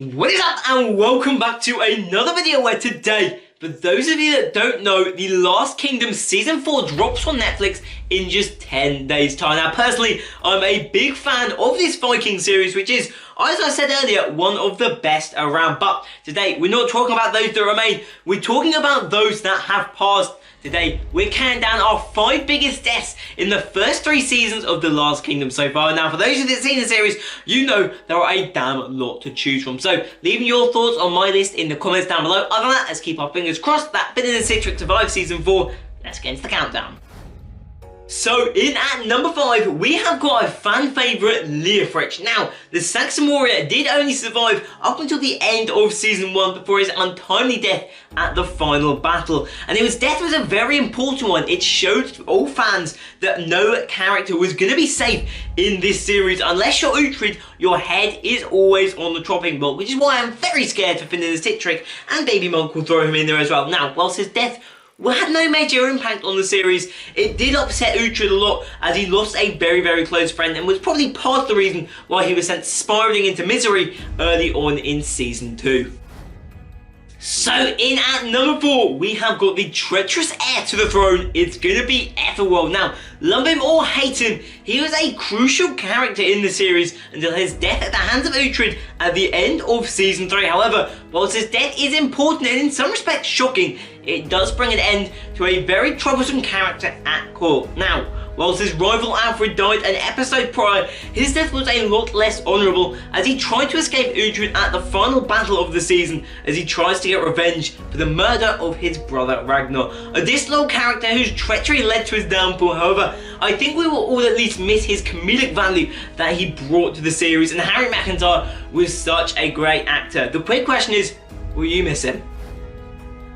What is up and welcome back to another video where today, for those of you that don't know, The Last Kingdom Season 4 drops on Netflix in just 10 days time. Now personally, I'm a big fan of this Viking series, which is, as I said earlier, one of the best around. But today, we're not talking about those that remain, we're talking about those that have passed. Today, we're counting down our 5 biggest deaths in the first 3 seasons of The Last Kingdom so far. Now, for those of you that have seen the series, you know there are a damn lot to choose from. So, leaving your thoughts on my list in the comments down below. Other than that, let's keep our fingers crossed that Finn and Citric survive Season 4. Let's get into the countdown. So, in at number 5, we have got a fan favourite, Leofric. Now, the Saxon Warrior did only survive up until the end of Season 1 before his untimely death at the final battle. And his death was a very important one. It showed all fans that no character was going to be safe in this series. Unless you're Uhtred, your head is always on the chopping block, which is why I'm very scared for Finn and Citric, and Baby Monk will throw him in there as well. Now, whilst his death had no major impact on the series, it did upset Uhtred a lot as he lost a very, very close friend and was probably part of the reason why he was sent spiraling into misery early on in Season 2. So in at number 4, we have got the treacherous heir to the throne. It's gonna be aethelwold. Now, love him or hate him, he was a crucial character in the series until his death at the hands of Uhtred at the end of Season 3. However, whilst his death is important and in some respects shocking, it does bring an end to a very troublesome character at court. Now, whilst his rival Alfred died an episode prior, his death was a lot less honourable as he tried to escape Uhtred at the final battle of the season as he tries to get revenge for the murder of his brother Ragnar. A disloyal character whose treachery led to his downfall. However, I think we will all at least miss his comedic value that he brought to the series, and Harry McIntyre was such a great actor. The quick question is, will you miss him?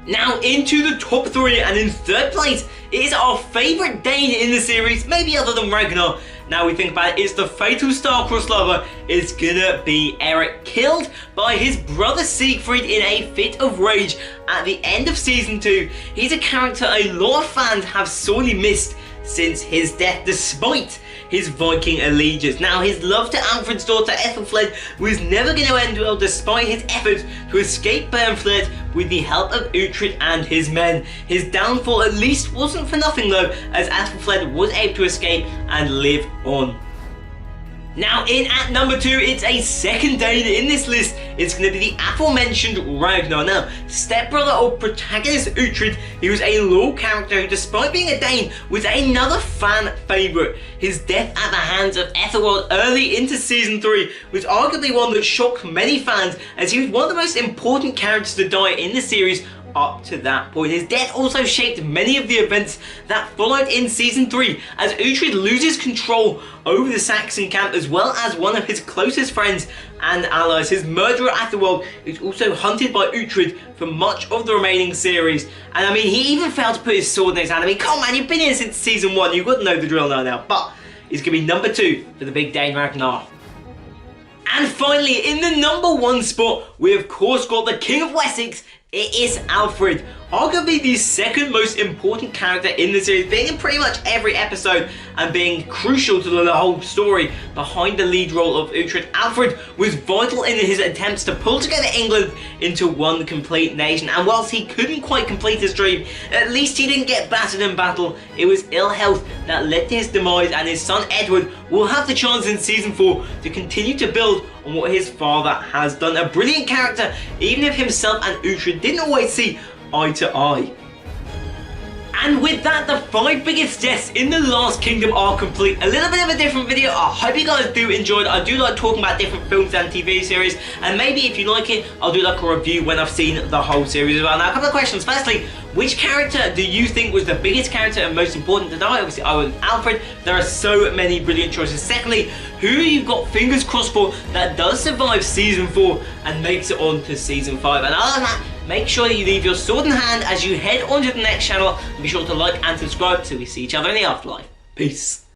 Now into the top 3, and in 3rd place is our favourite Dane in the series, maybe other than Ragnar. Now we think about it, it's the fatal star-crossed lover. It's gonna be Erik, killed by his brother Siegfried in a fit of rage at the end of Season 2. He's a character a lot of fans have sorely missed since his death, despite his Viking allegiance. Now, his love to Alfred's daughter Ethelfled was never going to end well despite his efforts to escape Bernfled with the help of Uhtred and his men. His downfall at least wasn't for nothing though, as Ethelfled was able to escape and live on. Now in at number 2, it's a second Dane in this list. It's going to be the aforementioned Ragnar. Now, stepbrother of protagonist Uhtred, he was a loyal character who, despite being a Dane, was another fan favourite. His death at the hands of Aethelwold early into Season 3 was arguably one that shocked many fans, as he was one of the most important characters to die in the series up to that point. His death also shaped many of the events that followed in Season 3 as Uhtred loses control over the Saxon camp as well as one of his closest friends and allies. His murderer Aethelwold is also hunted by Uhtred for much of the remaining series, and I mean, he even failed to put his sword in his hand. I mean, come on man, you've been here since Season 1, you've got to know the drill now. But he's going to be number 2 for the big Dane Ragnar. And finally, in the number 1 spot, we of course got the King of Wessex. It is Alfred, arguably the second most important character in the series, being in pretty much every episode and being crucial to the whole story behind the lead role of Uhtred. Alfred was vital in his attempts to pull together England into one complete nation, and whilst he couldn't quite complete his dream, at least he didn't get battered in battle. It was ill health that led to his demise, and his son Edward will have the chance in Season 4 to continue to build on what his father has done. A brilliant character, even if himself and Uhtred didn't always see eye to eye. And with that, the 5 biggest deaths in The Last Kingdom are complete. A little bit of a different video. I hope you guys do enjoy it. I do like talking about different films and TV series, and maybe if you like it, I'll do like a review when I've seen the whole series as well. Now, a couple of questions. Firstly, which character do you think was the biggest character and most important to die? Obviously, I went Alfred. There are so many brilliant choices. Secondly, who you've got fingers crossed for that does survive Season 4 and makes it on to Season 5. And other than that, make sure that you leave your sword in hand as you head on to the next channel, and be sure to like and subscribe till we see each other in the afterlife. Peace.